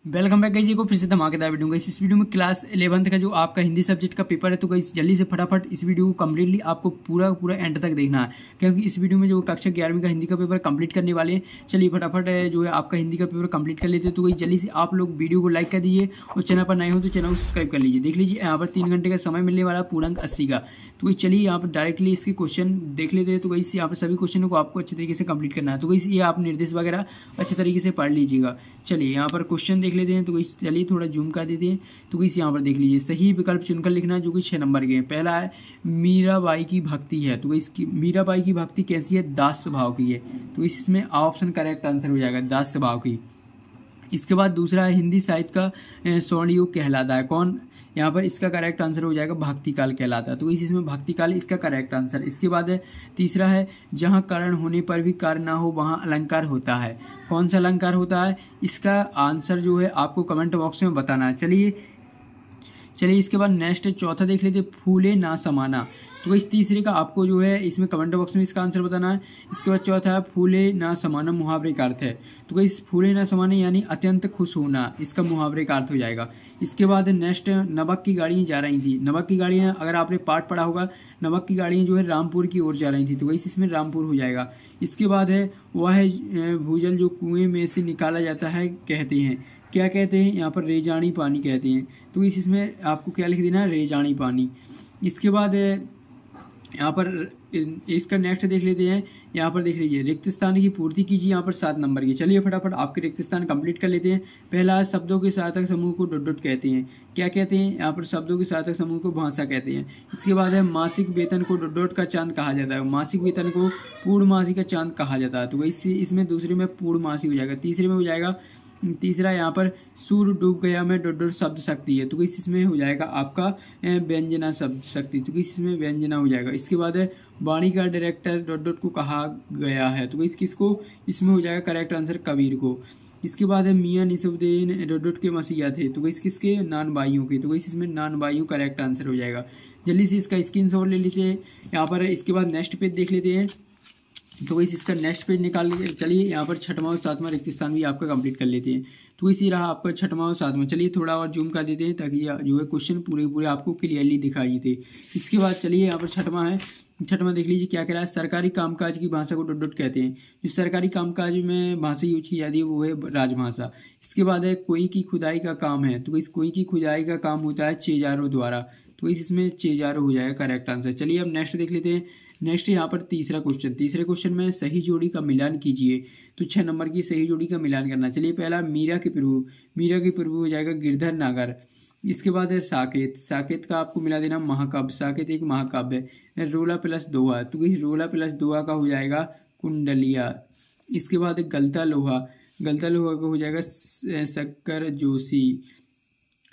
Welcome back guys, को फिर से धमाकेदार वीडियो। गाइस इस वीडियो में क्लास 11th का जो आपका हिंदी सब्जेक्ट का पेपर है, तो गाइस जल्दी से फटाफट इस वीडियो को कम्प्लीटली आपको पूरा एंड तक देखना है, क्योंकि इस वीडियो में जो कक्षा 11वीं का हिंदी का पेपर कंप्लीट करने वाले हैं। चलिए फटाफट जो है आपका हिंदी का पेपर कंप्लीट कर लेते हैं। तो गाइस जल्दी से आप लोग वीडियो को लाइक कर दीजिए और चैनल पर नए हो तो चैनल को सब्सक्राइब कर लीजिए। देख लीजिए यहाँ पर 3 घंटे का समय मिलने वाला, पूर्णांक 80 का। तो गाइस चलिए यहाँ पर डायरेक्टली इसके क्वेश्चन देख लेते हैं। तो गाइस यहाँ पर सभी क्वेश्चनों को आपको अच्छे तरीके से कंप्लीट करना है। तो गाइस ये आप निर्देश वगैरह अच्छे तरीके से पढ़ लीजिएगा। चलिए यहाँ पर क्वेश्चन देख लेते हैं। तो गाइस चलिए थोड़ा जूम कर देते हैं। तो गाइस यहाँ पर देख लीजिए, सही विकल्प चुनकर लिखना है, जो कि 6 नंबर के हैं। पहला है मीराबाई की भक्ति है। तो गाइस मीराबाई की भक्ति कैसी है? दास स्वभाव की है। तो इसमें ऑप्शन करेक्ट आंसर हो जाएगा, दास स्वभाव की। इसके बाद दूसरा है हिंदी साहित्य का स्वर्ण युग कहलाता है। कौन? यहाँ पर इसका करेक्ट आंसर हो जाएगा भक्तिकाल कहलाता है। तो इसमें भक्तिकाल इसका करेक्ट आंसर। इसके बाद है तीसरा है जहाँ करण होने पर भी कार्य ना हो वहाँ अलंकार होता है। कौन सा अलंकार होता है? इसका आंसर जो है आपको कमेंट बॉक्स में बताना है। चलिए इसके बाद नेक्स्ट चौथा देख लेते, फूले ना समाना। तो इस तीसरे का आपको जो है इसमें कमेंट बॉक्स में इसका आंसर बताना है। इसके बाद चौथा है फूले ना समाना, मुहावरे का अर्थ है। तो इस फूले ना समाना यानी अत्यंत खुश होना, इसका मुहावरे का अर्थ हो जाएगा। इसके बाद नेक्स्ट नमक की गाड़ियाँ जा रही थी। नमक की गाड़ियाँ अगर आपने पाठ पढ़ा होगा, नमक की गाड़ियाँ जो है रामपुर की ओर जा रही थी। तो वही इसमें रामपुर हो जाएगा। इसके बाद है वह भूजल जो कुएं में से निकाला जाता है कहते हैं, क्या कहते हैं? यहाँ पर रेजानी पानी कहते हैं। तो इसमें आपको क्या लिख देना है? रेजानी पानी। इसके बाद यहाँ पर इसका नेक्स्ट देख लेते हैं। यहाँ पर देख लीजिए, रिक्त स्थान की पूर्ति कीजिए। यहाँ पर 7 नंबर की। चलिए फटाफट आपके रिक्त स्थान कंप्लीट कर लेते हैं। पहला शब्दों के सार्थक समूह को डॉट कहते हैं, क्या कहते हैं? यहाँ पर शब्दों के सार्थक समूह को भाषा कहते हैं। इसके बाद है मासिक वेतन को डॉट का चांद कहा जाता है। मासिक वेतन को पूर्णमासी का चांद कहा जाता है। तो इसमें दूसरे में पूर्णमासी हो जाएगा। तीसरे में हो जाएगा, तीसरा यहाँ पर सूर्य डूब गया में डॉट शब्द शक्ति है। तो इसमें हो जाएगा आपका व्यंजना शब्द शक्ति। तो इसमें व्यंजना हो जाएगा। इसके बाद है वाणी का डायरेक्टर डॉट को कहा गया है। तो किसको? इसमें हो जाएगा करेक्ट आंसर कबीर को। इसके बाद है मियाँ निसुद्दीन डॉट के मसीहा थे। तो किसके? नान बाइयों के। तो इसमें नान बाइयों करेक्ट आंसर हो जाएगा। जल्दी से इसका स्क्रीनशॉट ले लीजिए यहाँ पर। इसके बाद नेक्स्ट पेज देख लेते हैं। तो इसका नेक्स्ट पेज निकाल लीजिए। चलिए यहाँ पर 6वां और 7वां रिक्त स्थान भी आपका कंप्लीट कर लेते हैं। तो इसी रहा आपका 6वां और 7वां। चलिए थोड़ा और जूम कर देते हैं ताकि जो है क्वेश्चन पूरे आपको क्लियरली दिखाई दे। इसके बाद चलिए यहाँ पर 6वां है। 6वां देख लीजिए क्या कह रहा है, सरकारी कामकाज की भाषा को डॉट कहते हैं। जो सरकारी कामकाज में भाषा यूज की जाती है वो है राजभाषा। इसके बाद है कोई की खुदाई का काम है। तो इस कोई की खुदाई का काम होता है चेजारों द्वारा। तो इसमें चेजारो हो जाएगा करेक्ट आंसर। चलिए अब नेक्स्ट देख लेते हैं। नेक्स्ट यहाँ पर तीसरे क्वेश्चन में सही जोड़ी का मिलान कीजिए। तो 6 नंबर की सही जोड़ी का मिलान करना। चलिए पहला मीरा की प्रभु हो जाएगा गिरधर नागर। इसके बाद है साकेत का आपको मिला देना महाकाव्य। साकेत एक महाकाव्य है। रोला प्लस दोहा। तो इस रोला प्लस दोहा का हो जाएगा कुंडलिया। इसके बाद है गलता लोहा का हो जाएगा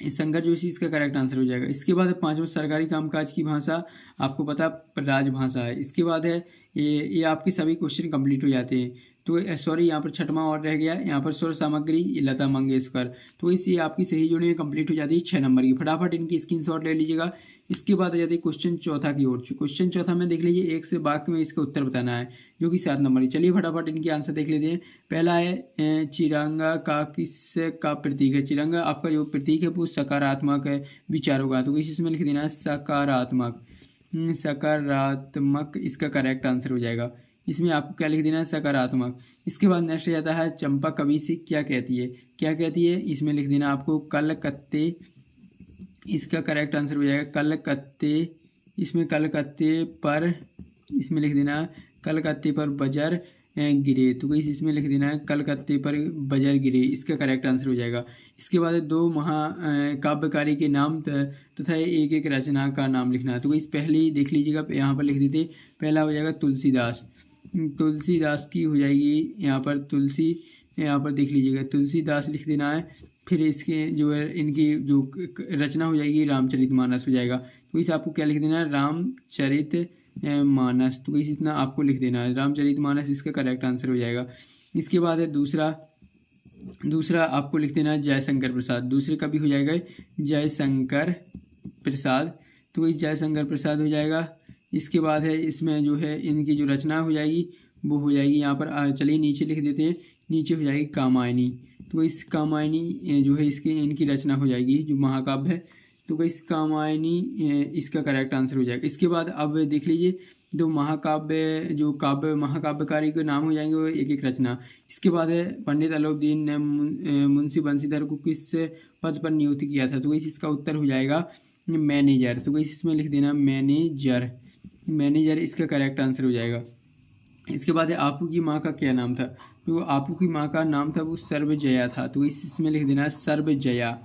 शंकर जोशी इसका करेक्ट आंसर हो जाएगा। इसके बाद 5वां सरकारी कामकाज की भाषा आपको पता राजभाषा है। इसके बाद है ये आपके सभी क्वेश्चन कंप्लीट हो जाते हैं। तो सॉरी यहाँ पर 6वां और रह गया। यहाँ पर स्वर सामग्री लता मंगेशकर। तो इससे आपकी सही जोड़ी कंप्लीट हो जाती है 6 नंबर की। फटाफट इनकी स्क्रीनशॉट ले लीजिएगा। इसके बाद आ जाती है क्वेश्चन चौथा की ओर। क्वेश्चन चौथा में देख लीजिए, एक से वाक्य में इसका उत्तर बताना है, जो कि 7 नंबर की। चलिए फटाफट इनके आंसर देख लेते हैं। पहला है चिरंगा का किस का प्रतीक है? चिरंगा आपका जो प्रतीक है वो सकारात्मक विचार होगा। तो इसमें लिख देना है सकारात्मक इसका करेक्ट आंसर हो जाएगा। इसमें आपको क्या लिख देना है? सकारात्मक। इसके बाद नेक्स्ट जाता है चंपा कवि से क्या कहती है? इसमें लिख देना आपको कलकत्ते, इसका करेक्ट आंसर हो जाएगा कलकत्ते। इसमें कलकत्ते पर इसमें लिख देना कलकत्ते पर बजर गिरे। तो इसमें लिख देना है कलकत्ते पर बजर गिरे, इसका करेक्ट आंसर हो जाएगा। इसके बाद 2 महाकाव्यकारी के नाम तथा एक रचना का नाम लिखना है। तो इस पहले देख लीजिएगा, यहाँ पर लिख देते। पहला हो जाएगा तुलसीदास की हो जाएगी यहाँ पर तुलसी। यहाँ पर देख लीजिएगा तुलसीदास लिख देना है। फिर इसके जो है इनकी जो रचना हो जाएगी रामचरितमानस हो जाएगा। तो इस आपको क्या लिख देना है? रामचरितमानस। तो इतना आपको लिख देना है रामचरितमानस, इसका करेक्ट आंसर हो जाएगा। इसके बाद है दूसरा आपको लिख देना है जयशंकर प्रसाद। दूसरे का भी हो जाएगा जयशंकर प्रसाद। तो इस जयशंकर प्रसाद हो जाएगा। इसके बाद है इसमें जो है इनकी जो रचना हो जाएगी वो हो जाएगी यहाँ पर चलिए नीचे लिख देते हैं। नीचे हो जाएगी कामायनी। तो इस कामायनी जो है इसकी इनकी रचना हो जाएगी जो महाकाव्य है। तो इस कामायनी इसका करेक्ट आंसर हो जाएगा। इसके बाद अब देख लीजिए दो महाकाव्य जो काव्य महाकाव्यकारी के नाम हो जाएंगे वो एक एक रचना। इसके बाद है पंडित अलाउद्दीन ने मुंशी बंशीधर को किस पद पर नियुक्त किया था। तो इसका उत्तर हो जाएगा मैनेजर। तो इसमें लिख देना मैनेजर, मैनेजर इसका करेक्ट आंसर हो जाएगा। इसके बाद है आपू की माँ का क्या नाम था। तो आपू की माँ का नाम था वो सर्वजया था। तो इसमें लिख देना सर्वजया,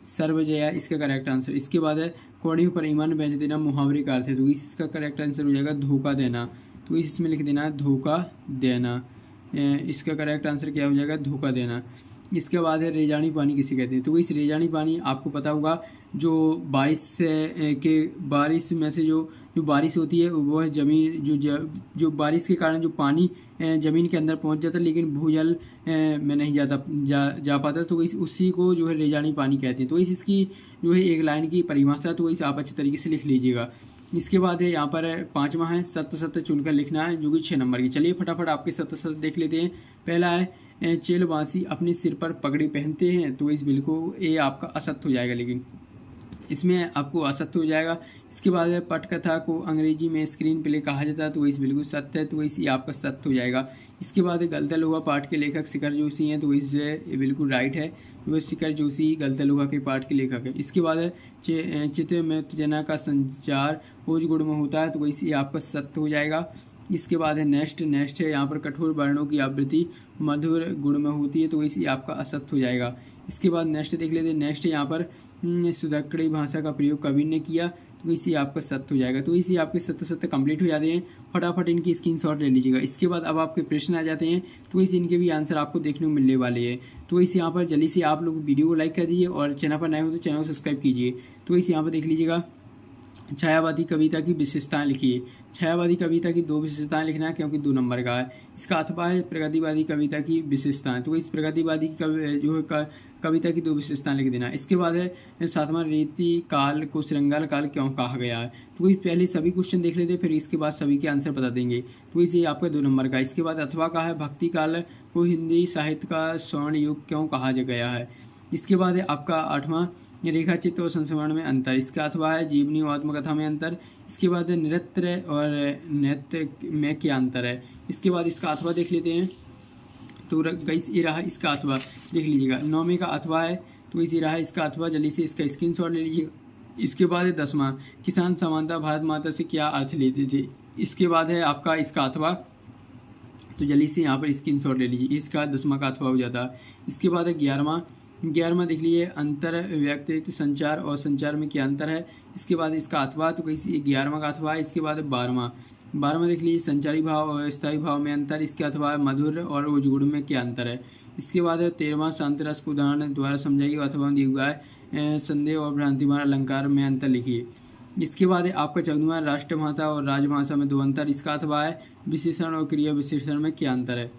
सर्वजया इसका करेक्ट आंसर। इसके बाद है कौड़ी पर ईमान बेच देना मुहावरे का अर्थ है। तो इसका करेक्ट आंसर हो जाएगा धोखा देना। तो इसमें लिख देना धोखा देना, इसका करेक्ट आंसर क्या हो जाएगा धोखा देना। इसके बाद है रेजानी पानी किसे कहते हैं। तो इस रेजानी पानी आपको पता होगा जो बारिश में से जो बारिश होती है वो है ज़मीन जो बारिश के कारण जो पानी ज़मीन के अंदर पहुंच जाता है लेकिन भूजल में नहीं जा पाता। तो उसी को जो है रेजानी पानी कहते हैं। तो इसकी जो है एक लाइन की परिभाषा तो आप अच्छे तरीके से लिख लीजिएगा। इसके बाद है यहाँ पर पाँचवा है सत्य सत्य चुनकर लिखना है जो कि 6 नंबर की। चलिए फटाफट आपके सत्य सत्य देख लेते हैं। पहला है चेलवासी अपने सिर पर पगड़ी पहनते हैं। तो इस बिल्कुल ये आपका असत्य हो जाएगा, लेकिन इसमें आपको असत्य हो जाएगा। इसके बाद है पटकथा को अंग्रेजी में स्क्रीन प्ले कहा जाता है। तो इस बिल्कुल सत्य है, तो इसी आपका सत्य हो जाएगा। इसके बाद गलता लोहा पाठ के लेखक शिखर जोशी हैं। तो इससे ये बिल्कुल राइट है, वो शिखर जोशी गलता लोहा के पाठ के लेखक है। इसके बाद है चित्र में उत्तेजना का संचार ओज गुण में होता है। तो इसी आपका सत्य हो जाएगा। इसके बाद है नेक्स्ट है यहाँ पर कठोर वर्णों की आवृत्ति मधुर गुण में होती है। तो इसी आपका असत्य हो जाएगा। इसके बाद नेक्स्ट देख लेते हैं। नेक्स्ट यहाँ पर सुदक्कड़ी भाषा का प्रयोग कवि ने किया। तो इसी आपका सत्य हो जाएगा। तो इसी आपके सत्य कंप्लीट हो जाते हैं। फटाफट इनकी स्क्रीनशॉट ले लीजिएगा। इसके बाद अब आपके प्रश्न आ जाते हैं। तो इनके भी आंसर आपको देखने को मिलने वाले हैं। तो यहाँ पर जल्दी से आप लोग वीडियो को लाइक कर दीजिए और चैनल पर नए हो तो चैनल को सब्सक्राइब कीजिए। तो यहाँ पर देख लीजिएगा छायावादी कविता की विशेषताएं लिखिए। छायावादी कविता की 2 विशेषताएं लिखना है क्योंकि 2 नंबर का है। इसका अथवा है प्रगतिवादी कविता की विशेषताएं। तो इस प्रगतिवादी जो है कविता की 2 विशेषताएं लिख देना। इसके बाद है 7वां रीति काल को श्रृंगार काल क्यों कहा गया है। तो पहले सभी क्वेश्चन देख लेते हैं, फिर इसके बाद सभी के आंसर बता देंगे। तो इसे आपका 2 नंबर का। इसके बाद अथवा का है भक्ति काल को हिंदी साहित्य का स्वर्ण युग क्यों कहा गया है। इसके बाद है आपका 8वां रेखा चित्र और संस्मरण में अंतर। इसका अथवा है जीवनी और आत्मकथा में अंतर। इसके बाद नृत्य और नृत्य में क्या अंतर है। इसके बाद इसका अथवा देख लेते हैं। तो गाइस ये रहा इसका अथवा, देख लीजिएगा 9वें का अथवा है। तो इसी रहा इसका अथवा, जल्दी से इसका स्क्रीनशॉट ले लीजिएगा। इसके बाद है 10वां किसान समानता भारत माता से क्या अर्थ लेते थे। इसके बाद है आपका इसका अथवा, तो जल्दी से यहाँ पर स्क्रीनशॉट ले लीजिए। इसका 10वां का अथवा हो जाता है। इसके बाद है 11वां देख लीजिए अंतर व्यक्तिगत संचार और संचार में क्या अंतर है। इसके बाद इसका अथवा, तो किसी 11वां का अथवा है। इसके बाद 12वां देख लीजिए संचारी भाव और स्थायी भाव में अंतर। इसके अथवा मधुर और ओजगुण में क्या अंतर है। इसके बाद 13वां शांति रस को उदाहरण द्वारा समझाइए अथवा दिए हुआ है संदेह और भ्रांतिमान अलंकार में अंतर लिखिए। इसके बाद आपका 14वां राष्ट्रभाषा और राजभाषा में 2 अंतर। इसका अथवा है विशेषण और क्रिया विशेषण में क्या अंतर है।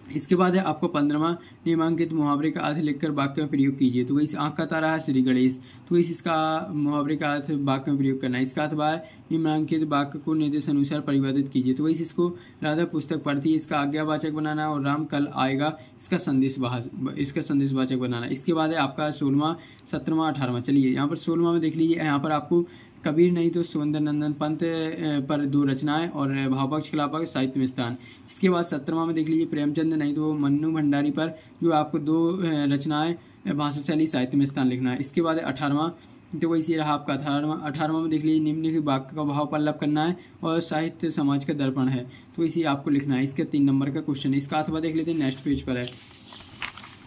इसके बाद है आपको 15वां नियमांकित मुहावरे का अर्थ लिखकर वाक्य में प्रयोग कीजिए। तो इस आँख का तारा है श्री गणेश। तो इसका मुहावरे का अर्थ वाक्य में प्रयोग करना है। इसका अथवा है निम्नांकित वाक्य को निर्देश अनुसार परिवर्तित कीजिए। तो इसको राधा पुस्तक पढ़ती है इसका आज्ञावाचक बनाना और राम कल आएगा इसका संदेशवाचक बनाना। इसके बाद है आपका 16वां 17वां 18वां। चलिए यहाँ पर 16वां में देख लीजिए। यहाँ पर आपको कबीर नहीं तो सुंदर नंदन पंत पर 2 रचनाएं और भावपक्ष खिलापक्ष साहित्य में स्थान। इसके बाद 17वां में देख लीजिए प्रेमचंद नहीं तो मन्नू भंडारी पर जो आपको 2 रचनाएं भाषा शैली साहित्य में स्थान लिखना है। इसके बाद 18वां, तो वैसे रहा आपका 18वां में देख लीजिए निम्नलिखित वाक्य का भाव पल्लव करना है और साहित्य समाज का दर्पण है। तो इसी आपको लिखना है। इसका 3 नंबर का क्वेश्चन है। इसका अथवा देख लेते हैं, नेक्स्ट पेज पर है।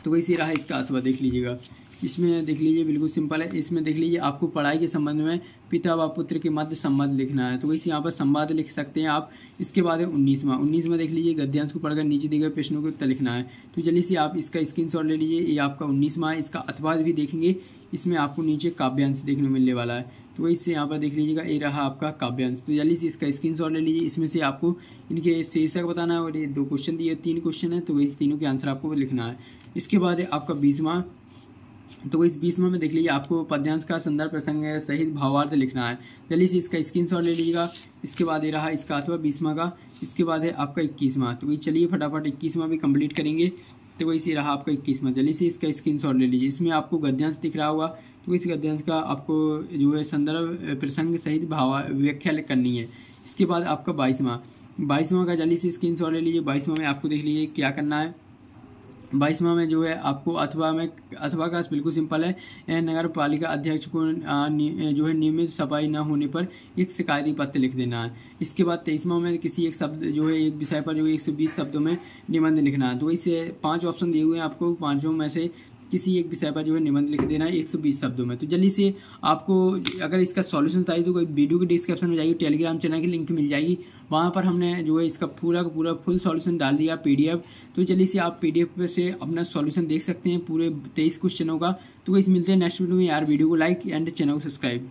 तो वैसे रहा इसका अथवा देख लीजिएगा। इसमें देख लीजिए बिल्कुल सिंपल है। इसमें देख लीजिए आपको पढ़ाई के संबंध में पिता व पुत्र के मध्य संवाद लिखना है। तो वैसे यहाँ पर संवाद लिख सकते हैं आप। इसके बाद है 19वां देख लीजिए गद्यांश को पढ़कर नीचे दिए गए प्रश्नों के उत्तर लिखना है। तो जल्दी से आप इसका स्क्रीनशॉट ले लीजिए। ये आपका 19वां है। इसका अथवा भी देखेंगे, इसमें आपको नीचे काव्यांश देखने को मिलने वाला है। तो वही से यहाँ पर देख लीजिएगा ये रहा आपका काव्यांश। तो जल्दी से इसका स्क्रीनशॉट ले लीजिए। इसमें से आपको इनके शीर्षक बताना है और ये 2 क्वेश्चन दिए 3 क्वेश्चन है। तो वही तीनों के आंसर आपको लिखना है। इसके बाद है आपका 20वां। तो इस 20वां में देख लीजिए आपको पद्यांश का संदर्भ प्रसंग सहित भावार्थ लिखना है। जल्दी से इसका स्क्रीनशॉट ले लीजिएगा। इसके बाद ये रहा इसका अथवा 20वां का। इसके बाद है आपका 21वां। तो ये चलिए फटाफट 21वां भी कंप्लीट करेंगे। तो वैसे रहा आपका 21वां। जल्दी से इसका स्क्रीनशॉट ले लीजिए। इसमें आपको गद्यांश दिख रहा होगा, तो इस गद्यांश का आपको जो है संदर्भ प्रसंग सहित व्याख्या करनी है। इसके बाद आपका 22वां का जल्दी से स्क्रीनशॉट ले लीजिए। 22वां में आपको देख लीजिए क्या करना है। 22वां में जो है आपको अथवा का बिल्कुल सिंपल है। नगर पालिका अध्यक्ष को जो है नियमित सफाई न होने पर एक शिकायती पत्र लिख देना है। इसके बाद 23वां में किसी एक शब्द जो है एक विषय पर जो 120 शब्दों में निबंध लिखना है। तो वैसे 5 ऑप्शन दिए हुए हैं आपको, 5 में से किसी एक विषय पर जो है निबंध लिख देना है 120 शब्दों में। तो जल्दी से आपको अगर इसका सॉल्यूशन चाहिए तो कोई वीडियो के डिस्क्रिप्शन में जाइए, टेलीग्राम चैनल की लिंक मिल जाएगी, वहाँ पर हमने जो है इसका पूरा का पूरा फुल सॉल्यूशन डाल दिया PDF। तो जल्दी से आप PDF से अपना सॉल्यूशन देख सकते हैं पूरे 23 क्वेश्चनों का। तो इस मिलते हैं नेक्स्ट वीडियो में यार। वीडियो को लाइक एंड चैनल को सब्सक्राइब।